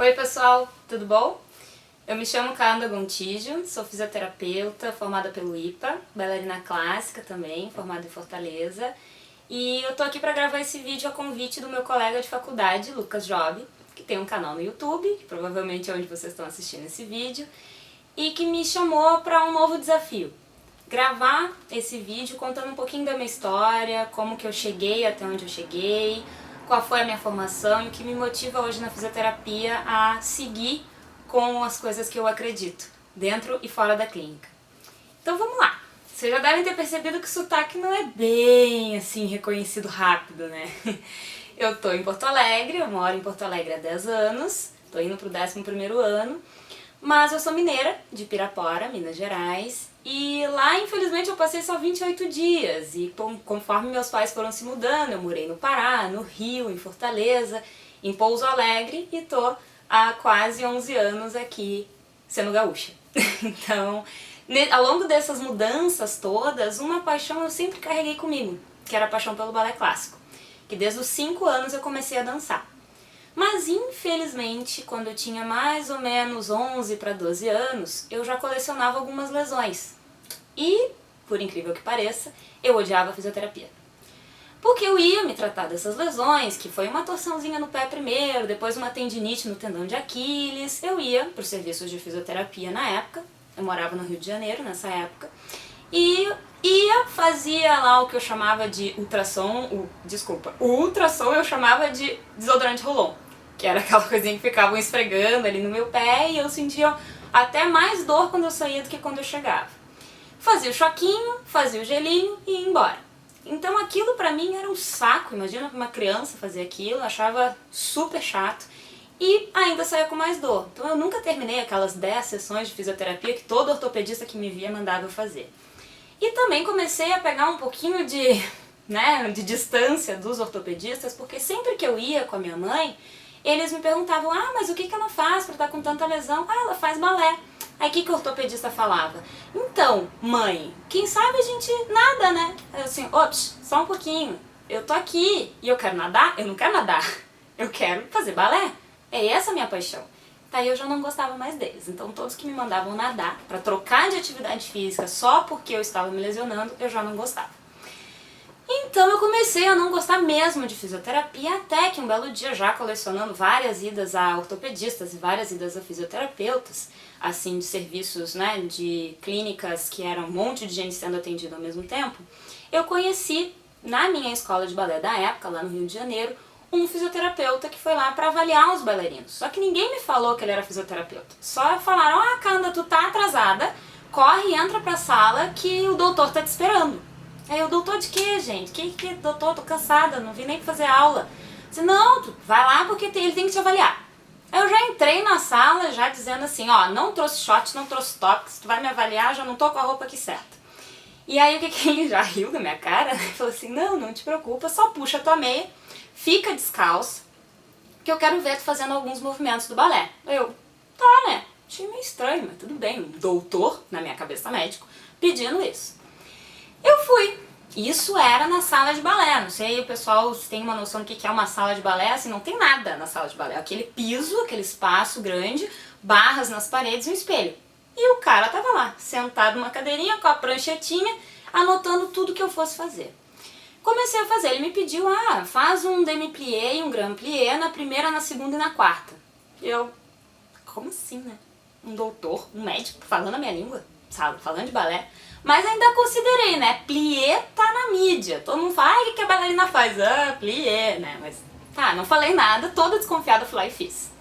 Oi pessoal, tudo bom? Eu me chamo Carla Gontijo, sou fisioterapeuta, formada pelo IPA, bailarina clássica também, formada em Fortaleza. E eu tô aqui pra gravar esse vídeo a convite do meu colega de faculdade, Lucas Job, que tem um canal no YouTube, que provavelmente é onde vocês estão assistindo esse vídeo, e que me chamou para um novo desafio. Gravar esse vídeo contando um pouquinho da minha história, como que eu cheguei até onde eu cheguei, qual foi a minha formação e o que me motiva hoje na fisioterapia a seguir com as coisas que eu acredito, dentro e fora da clínica. Então vamos lá! Vocês já devem ter percebido que o sotaque não é bem assim reconhecido rápido, né? Eu tô em Porto Alegre, eu moro em Porto Alegre há 10 anos, tô indo pro 11º ano, mas eu sou mineira, de Pirapora, Minas Gerais, e lá infelizmente eu passei só 28 dias, e conforme meus pais foram se mudando, eu morei no Pará, no Rio, em Fortaleza, em Pouso Alegre, e tô há quase 11 anos aqui sendo gaúcha. Então, ao longo dessas mudanças todas, uma paixão eu sempre carreguei comigo, que era a paixão pelo balé clássico, que desde os 5 anos eu comecei a dançar. Mas infelizmente, quando eu tinha mais ou menos 11 para 12 anos, eu já colecionava algumas lesões. E, por incrível que pareça, eu odiava a fisioterapia. Porque eu ia me tratar dessas lesões, que foi uma torçãozinha no pé primeiro, depois uma tendinite no tendão de Aquiles, eu ia para os serviços de fisioterapia na época, eu morava no Rio de Janeiro nessa época, e fazia lá o que eu chamava de ultrassom, o ultrassom eu chamava de desodorante Rolon, que era aquela coisinha que ficavam esfregando ali no meu pé e eu sentia até mais dor quando eu saía do que quando eu chegava. Fazia o choquinho, fazia o gelinho e ia embora. Então aquilo pra mim era um saco, imagina uma criança fazer aquilo, eu achava super chato e ainda saía com mais dor. Então eu nunca terminei aquelas 10 sessões de fisioterapia que todo ortopedista que me via mandava eu fazer. E também comecei a pegar um pouquinho de distância dos ortopedistas, porque sempre que eu ia com a minha mãe, eles me perguntavam, mas o que ela faz pra estar com tanta lesão? Ela faz balé. Aí o que o ortopedista falava? Então, mãe, quem sabe a gente nada, né? Eu assim, ops, só um pouquinho, eu tô aqui e eu quero nadar? Eu não quero nadar, eu quero fazer balé. É essa a minha paixão. Daí eu já não gostava mais deles. Então todos que me mandavam nadar pra trocar de atividade física só porque eu estava me lesionando, eu já não gostava. Então eu comecei a não gostar mesmo de fisioterapia, até que um belo dia, já colecionando várias idas a ortopedistas e várias idas a fisioterapeutas, assim, de serviços, né, de clínicas que eram um monte de gente sendo atendida ao mesmo tempo, eu conheci, na minha escola de balé da época, lá no Rio de Janeiro, um fisioterapeuta que foi lá para avaliar os bailarinos. Só que ninguém me falou que ele era fisioterapeuta. Só falaram, Canda, tu tá atrasada, corre e entra pra sala que o doutor tá te esperando. Aí o doutor de quê, gente? Que doutor? Tô cansada, não vim nem fazer aula. Eu disse, não, tu vai lá porque ele tem que te avaliar. Aí eu já entrei na sala já dizendo assim, não trouxe short, não trouxe top, se tu vai me avaliar, já não tô com a roupa aqui certa. E aí o que ele já riu da minha cara, né? Falou assim, não te preocupa, só puxa a tua meia, fica descalço, que eu quero ver tu fazendo alguns movimentos do balé. Eu, tá, né? Achei meio estranho, mas tudo bem, um doutor, na minha cabeça médico, pedindo isso. Eu fui. Isso era na sala de balé, não sei, o pessoal tem uma noção do que é uma sala de balé, assim, não tem nada na sala de balé, aquele piso, aquele espaço grande, barras nas paredes e um espelho. E o cara tava lá, sentado numa cadeirinha com a pranchetinha, anotando tudo que eu fosse fazer. Comecei a fazer, ele me pediu, faz um demi-plié e um grand plié na primeira, na segunda e na quarta. E eu, como assim, né? Um doutor, um médico, falando a minha língua, sabe, falando de balé. Mas ainda considerei, né, plié tá na mídia, todo mundo fala, o que a bailarina faz? Plié, né, mas tá, não falei nada, toda desconfiada fui lá e fiz.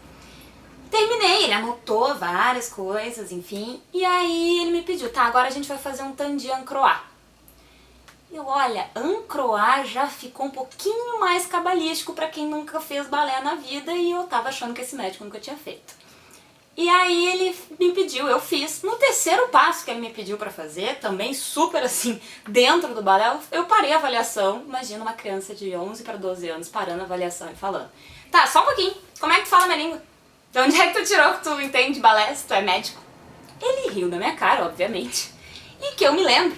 Terminei, ele anotou várias coisas, enfim, e aí ele me pediu, tá, agora a gente vai fazer um tandi ancroá. Eu, olha, ancroá já ficou um pouquinho mais cabalístico pra quem nunca fez balé na vida e eu tava achando que esse médico nunca tinha feito. E aí ele me pediu, eu fiz. No terceiro passo que ele me pediu pra fazer, também super assim, dentro do balé, eu parei a avaliação. Imagina uma criança de 11 para 12 anos parando a avaliação e falando, tá, só um pouquinho, como é que tu fala minha língua? De onde é que tu tirou que tu entende balé, se tu é médico? Ele riu da minha cara, obviamente. E que eu me lembro,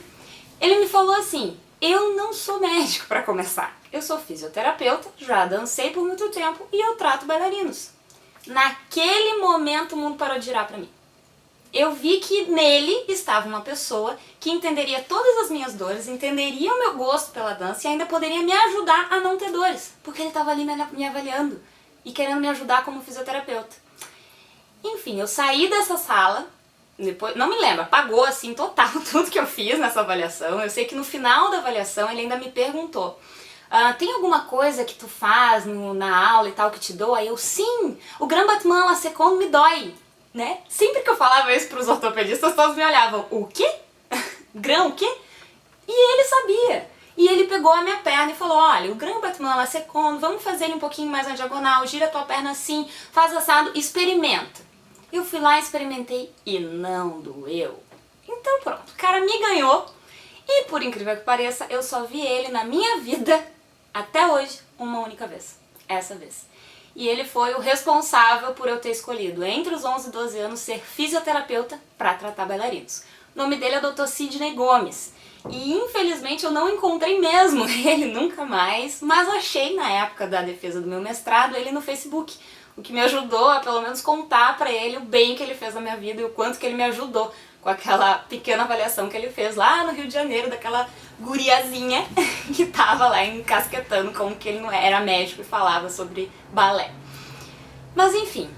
ele me falou assim, eu não sou médico pra começar. Eu sou fisioterapeuta, já dancei por muito tempo e eu trato bailarinos. Naquele momento o mundo parou de girar pra mim. Eu vi que nele estava uma pessoa que entenderia todas as minhas dores, entenderia o meu gosto pela dança e ainda poderia me ajudar a não ter dores, porque ele estava ali me avaliando e querendo me ajudar como fisioterapeuta. Enfim, eu saí dessa sala, depois, não me lembro, apagou assim total tudo que eu fiz nessa avaliação. Eu sei que no final da avaliação ele ainda me perguntou: tem alguma coisa que tu faz na aula e tal que te doa? Eu, sim, o Grand Battement La Seconde me dói, né? Sempre que eu falava isso pros ortopedistas, todos me olhavam: o quê? Grand o quê? E ele sabia. E ele pegou a minha perna e falou: olha, o Grand Battement La Seconde, vamos fazer ele um pouquinho mais na diagonal, gira a tua perna assim, faz assado, experimenta. Eu fui lá, experimentei e não doeu. Então pronto, o cara me ganhou e, por incrível que pareça, eu só vi ele na minha vida, até hoje, uma única vez. Essa vez. E ele foi o responsável por eu ter escolhido, entre os 11 e 12 anos, ser fisioterapeuta para tratar bailarinos. O nome dele é Dr. Sidney Gomes. E infelizmente eu não encontrei mesmo ele nunca mais, mas achei na época da defesa do meu mestrado ele no Facebook. O que me ajudou a pelo menos contar pra ele o bem que ele fez na minha vida e o quanto que ele me ajudou com aquela pequena avaliação que ele fez lá no Rio de Janeiro, daquela guriazinha que tava lá encasquetando como que ele não era médico e falava sobre balé. Mas enfim,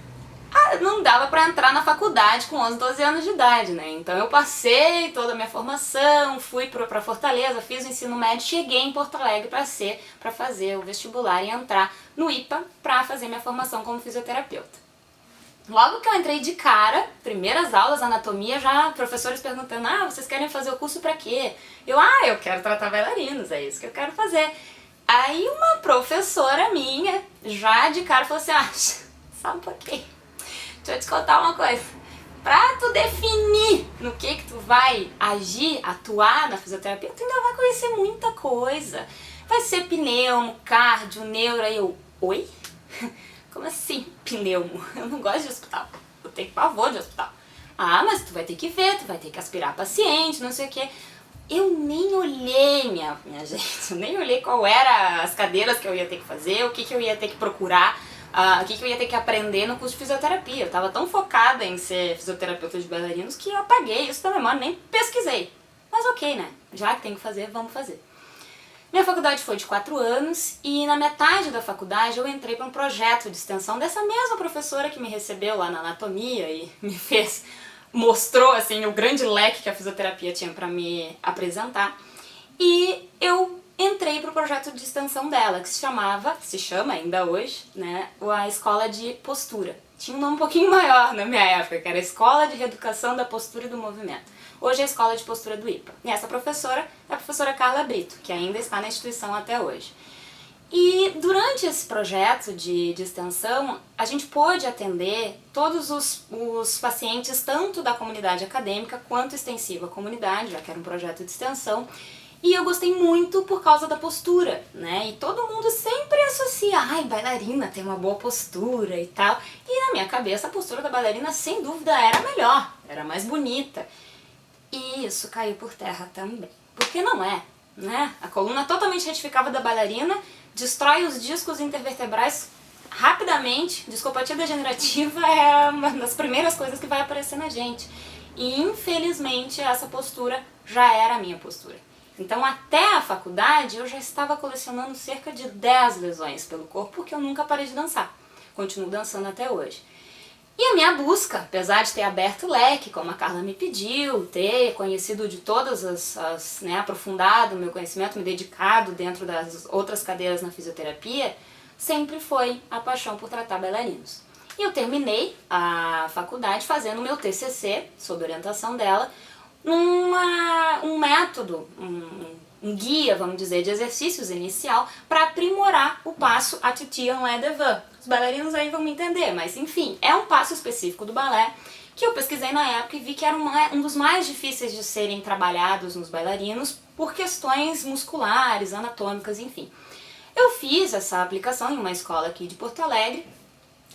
não dava pra entrar na faculdade com 11, 12 anos de idade, né? Então eu passei toda a minha formação, fui pra Fortaleza, fiz o ensino médio, cheguei em Porto Alegre pra fazer o vestibular e entrar no IPA pra fazer minha formação como fisioterapeuta. Logo que eu entrei de cara, primeiras aulas de anatomia, já professores perguntando: vocês querem fazer o curso pra quê? Eu quero tratar bailarinos, é isso que eu quero fazer. Aí uma professora minha, já de cara, falou assim: só um pouquinho. Deixa eu te contar uma coisa. Pra tu definir no que tu vai agir, atuar na fisioterapia, tu ainda vai conhecer muita coisa. Vai ser pneumo, cardio, neuro. Aí eu, oi? Como assim pneumo? Eu não gosto de hospital. Eu tenho pavor de hospital. Mas tu vai ter que ver, tu vai ter que aspirar paciente, não sei o quê. Eu nem olhei, minha gente, eu nem olhei qual era as cadeiras que eu ia ter que fazer, o que eu ia ter que procurar. O que eu ia ter que aprender no curso de fisioterapia. Eu tava tão focada em ser fisioterapeuta de bailarinos que eu apaguei isso da memória, nem pesquisei. Mas ok, né? Já que tem que fazer, vamos fazer. Minha faculdade foi de 4 anos e na metade da faculdade eu entrei para um projeto de extensão dessa mesma professora que me recebeu lá na anatomia e mostrou assim o grande leque que a fisioterapia tinha para me apresentar. E eu entrei para o projeto de extensão dela, que se chama ainda hoje, né, a Escola de Postura. Tinha um nome um pouquinho maior na minha época, que era a Escola de Reeducação da Postura e do Movimento. Hoje é a Escola de Postura do IPA. E essa professora é a professora Carla Brito, que ainda está na instituição até hoje. E durante esse projeto de extensão, a gente pôde atender todos os pacientes, tanto da comunidade acadêmica quanto extensiva comunidade, já que era um projeto de extensão. E eu gostei muito por causa da postura, né? E todo mundo sempre associa, bailarina tem uma boa postura e tal. E na minha cabeça a postura da bailarina sem dúvida era melhor, era mais bonita. E isso caiu por terra também. Porque não é, né? A coluna totalmente retificável da bailarina destrói os discos intervertebrais rapidamente. Discopatia degenerativa é uma das primeiras coisas que vai aparecer na gente. E infelizmente essa postura já era a minha postura. Então até a faculdade eu já estava colecionando cerca de 10 lesões pelo corpo, porque eu nunca parei de dançar. Continuo dançando até hoje. E a minha busca, apesar de ter aberto o leque, como a Carla me pediu, ter conhecido de todas aprofundado o meu conhecimento, me dedicado dentro das outras cadeiras na fisioterapia, sempre foi a paixão por tratar bailarinos. E eu terminei a faculdade fazendo o meu TCC, sob orientação dela, um método, um guia, vamos dizer, de exercícios inicial para aprimorar o passo Attitude en l'air devant. Os bailarinos aí vão me entender, mas enfim, é um passo específico do balé que eu pesquisei na época e vi que era um dos mais difíceis de serem trabalhados nos bailarinos por questões musculares, anatômicas, enfim. Eu fiz essa aplicação em uma escola aqui de Porto Alegre,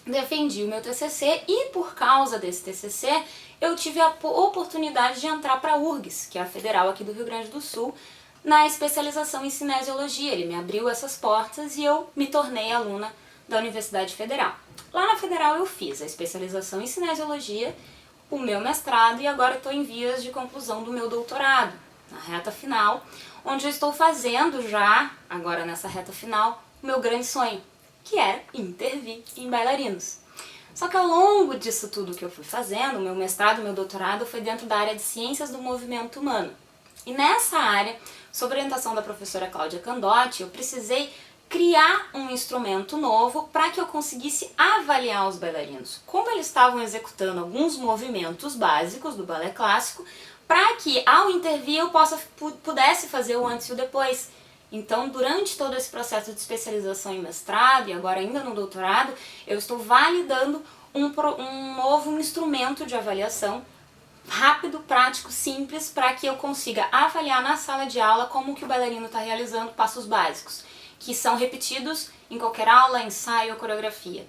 defendi o meu TCC e por causa desse TCC eu tive a oportunidade de entrar para a URGS, que é a federal aqui do Rio Grande do Sul, na especialização em cinesiologia. Ele me abriu essas portas e eu me tornei aluna da Universidade Federal. Lá na Federal eu fiz a especialização em cinesiologia, o meu mestrado e agora estou em vias de conclusão do meu doutorado, na reta final, onde eu estou fazendo já, agora nessa reta final, o meu grande sonho, que é intervir em bailarinos. Só que ao longo disso tudo que eu fui fazendo, meu mestrado, meu doutorado foi dentro da área de ciências do movimento humano. E nessa área, sob orientação da professora Cláudia Candotti, eu precisei criar um instrumento novo para que eu conseguisse avaliar os bailarinos, como eles estavam executando alguns movimentos básicos do balé clássico, para que ao intervir eu pudesse fazer o antes e o depois. Então, durante todo esse processo de especialização em mestrado e agora ainda no doutorado, eu estou validando um novo instrumento de avaliação rápido, prático, simples, para que eu consiga avaliar na sala de aula como que o bailarino está realizando passos básicos, que são repetidos em qualquer aula, ensaio ou coreografia.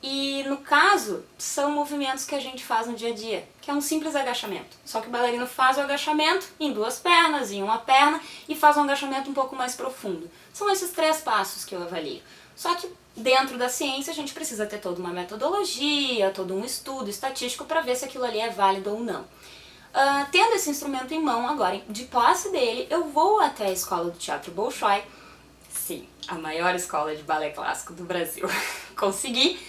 E no caso, são movimentos que a gente faz no dia a dia, que é um simples agachamento. Só que o bailarino faz o agachamento em 2 pernas, em uma perna, e faz um agachamento um pouco mais profundo. São esses 3 passos que eu avalio. Só que dentro da ciência a gente precisa ter toda uma metodologia, todo um estudo estatístico para ver se aquilo ali é válido ou não. Tendo esse instrumento em mão, agora de posse dele, eu vou até a escola do Teatro Bolshoi, sim, a maior escola de balé clássico do Brasil. Consegui,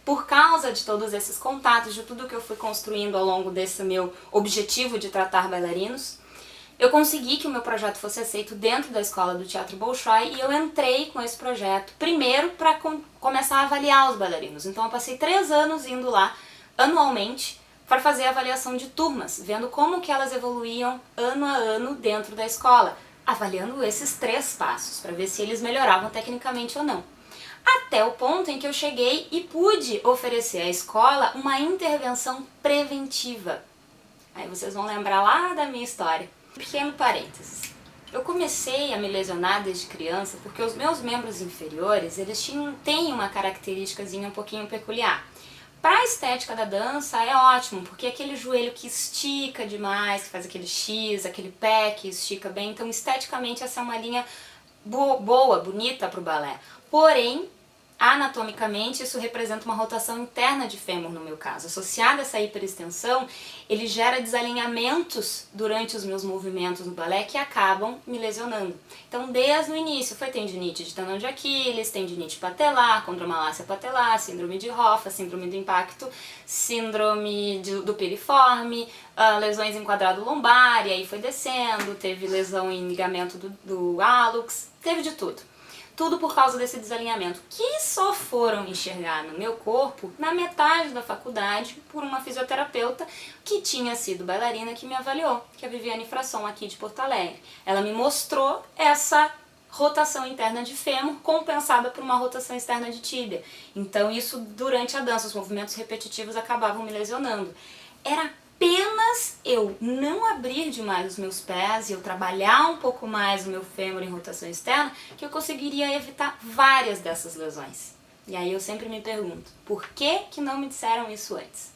por causa de todos esses contatos, de tudo que eu fui construindo ao longo desse meu objetivo de tratar bailarinos, eu consegui que o meu projeto fosse aceito dentro da escola do Teatro Bolshoi e eu entrei com esse projeto primeiro para começar a avaliar os bailarinos. Então eu passei 3 anos indo lá anualmente para fazer a avaliação de turmas, vendo como que elas evoluíam ano a ano dentro da escola, avaliando esses 3 passos para ver se eles melhoravam tecnicamente ou não. Até o ponto em que eu cheguei e pude oferecer à escola uma intervenção preventiva. Aí vocês vão lembrar lá da minha história. Pequeno parênteses. Eu comecei a me lesionar desde criança porque os meus membros inferiores, eles têm uma característicazinha um pouquinho peculiar. Para a estética da dança é ótimo, porque aquele joelho que estica demais, que faz aquele X, aquele pé que estica bem, então esteticamente essa é uma linha boa, bonita para o balé. Porém, anatomicamente, isso representa uma rotação interna de fêmur no meu caso. Associada a essa hiperextensão, ele gera desalinhamentos durante os meus movimentos no balé que acabam me lesionando. Então, desde o início, foi tendinite de tendão de Aquiles, tendinite patelar, condromalácia patelar, síndrome de Hoffa, síndrome do impacto, síndrome do piriforme, lesões em quadrado lombar, e aí foi descendo, teve lesão em ligamento do hálux, teve de tudo. Tudo por causa desse desalinhamento, que só foram enxergar no meu corpo na metade da faculdade por uma fisioterapeuta que tinha sido bailarina que me avaliou, que é a Viviane Frasson, aqui de Porto Alegre. Ela me mostrou essa rotação interna de fêmur compensada por uma rotação externa de tíbia. Então isso durante a dança, os movimentos repetitivos acabavam me lesionando. Era apenas eu não abrir demais os meus pés e eu trabalhar um pouco mais o meu fêmur em rotação externa que eu conseguiria evitar várias dessas lesões. E aí eu sempre me pergunto, por que não me disseram isso antes?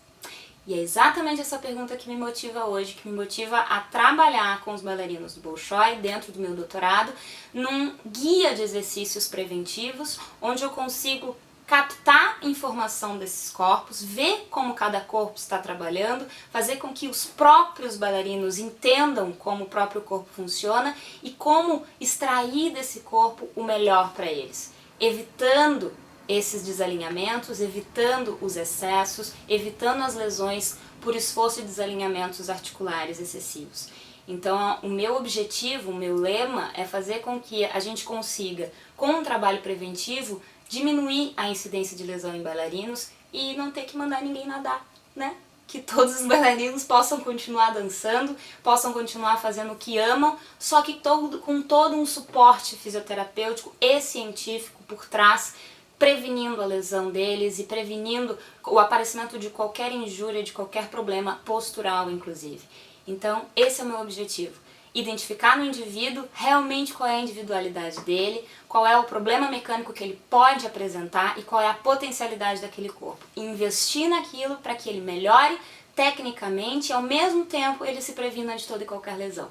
E é exatamente essa pergunta que me motiva hoje, que me motiva a trabalhar com os bailarinos do Bolshoi dentro do meu doutorado, num guia de exercícios preventivos, onde eu consigo captar informação desses corpos, ver como cada corpo está trabalhando, fazer com que os próprios bailarinos entendam como o próprio corpo funciona e como extrair desse corpo o melhor para eles, evitando esses desalinhamentos, evitando os excessos, evitando as lesões por esforço e desalinhamentos articulares excessivos. Então, o meu objetivo, o meu lema é fazer com que a gente consiga, com um trabalho preventivo, diminuir a incidência de lesão em bailarinos e não ter que mandar ninguém nadar, né? Que todos os bailarinos possam continuar dançando, possam continuar fazendo o que amam, só que com todo um suporte fisioterapêutico e científico por trás, prevenindo a lesão deles e prevenindo o aparecimento de qualquer injúria, de qualquer problema postural, inclusive. Então, esse é o meu objetivo. Identificar no indivíduo realmente qual é a individualidade dele, qual é o problema mecânico que ele pode apresentar e qual é a potencialidade daquele corpo. E investir naquilo para que ele melhore tecnicamente e ao mesmo tempo ele se previna de toda e qualquer lesão.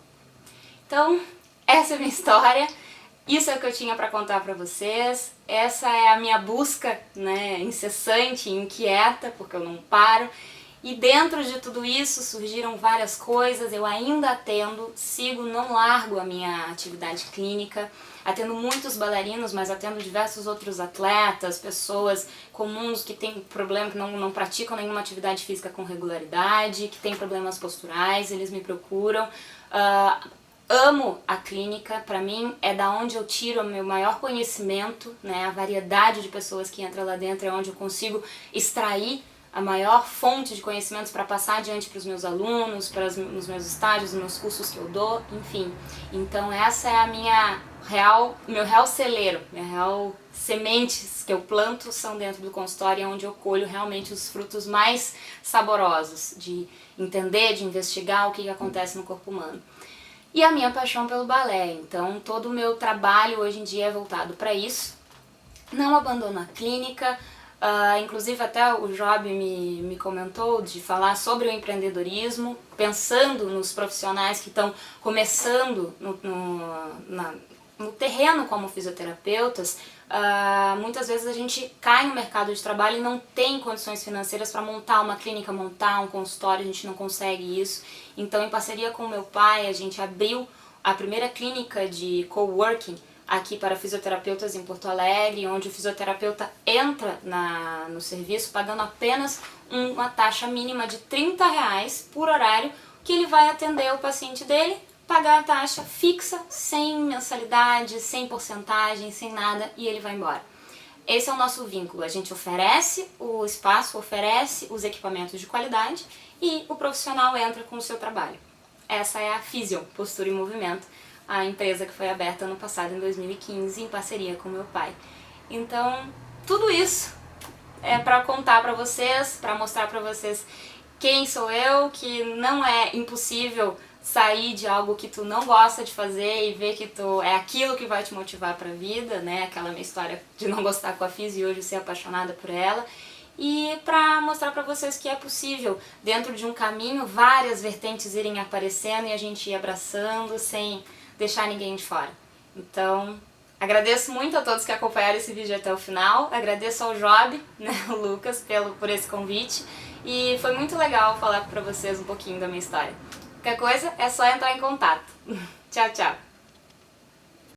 Então, essa é a minha história. Isso é o que eu tinha para contar para vocês. Essa é a minha busca, né, incessante, inquieta, porque eu não paro. E dentro de tudo isso surgiram várias coisas, eu ainda atendo, sigo, não largo a minha atividade clínica, atendo muitos bailarinos, mas atendo diversos outros atletas, pessoas comuns que têm problema, que não praticam nenhuma atividade física com regularidade, que têm problemas posturais, eles me procuram. Amo a clínica, para mim é da onde eu tiro o meu maior conhecimento, né? A variedade de pessoas que entram lá dentro é onde eu consigo extrair a maior fonte de conhecimentos para passar adiante para os meus alunos, para os meus estágios, os meus cursos que eu dou, enfim. Então essa é a meu real celeiro, minha real sementes que eu planto são dentro do consultório, onde eu colho realmente os frutos mais saborosos de entender, de investigar o que acontece no corpo humano. E a minha paixão pelo balé, então todo o meu trabalho hoje em dia é voltado para isso. Não abandono a clínica, inclusive até o Job me comentou de falar sobre o empreendedorismo, pensando nos profissionais que estão começando no terreno como fisioterapeutas. Muitas vezes a gente cai no mercado de trabalho e não tem condições financeiras para montar uma clínica, montar um consultório, a gente não consegue isso. Então, em parceria com o meu pai, a gente abriu a primeira clínica de coworking aqui para fisioterapeutas em Porto Alegre, onde o fisioterapeuta entra no serviço pagando apenas uma taxa mínima de R$30 por horário, que ele vai atender o paciente dele, pagar a taxa fixa, sem mensalidade, sem porcentagem, sem nada, e ele vai embora. Esse é o nosso vínculo, a gente oferece o espaço, oferece os equipamentos de qualidade e o profissional entra com o seu trabalho. Essa é a Physio, Postura e Movimento, a empresa que foi aberta ano passado, em 2015, em parceria com meu pai. Então, tudo isso é para contar para vocês, para mostrar para vocês quem sou eu, que não é impossível sair de algo que tu não gosta de fazer e ver que é aquilo que vai te motivar para a vida, né? Aquela minha história de não gostar com a Physio e hoje ser apaixonada por ela. E para mostrar para vocês que é possível, dentro de um caminho, várias vertentes irem aparecendo e a gente ir abraçando sem deixar ninguém de fora. Então, agradeço muito a todos que acompanharam esse vídeo até o final, agradeço ao Job, né, o Lucas, por esse convite, e foi muito legal falar para vocês um pouquinho da minha história. Qualquer coisa é só entrar em contato. Tchau, tchau!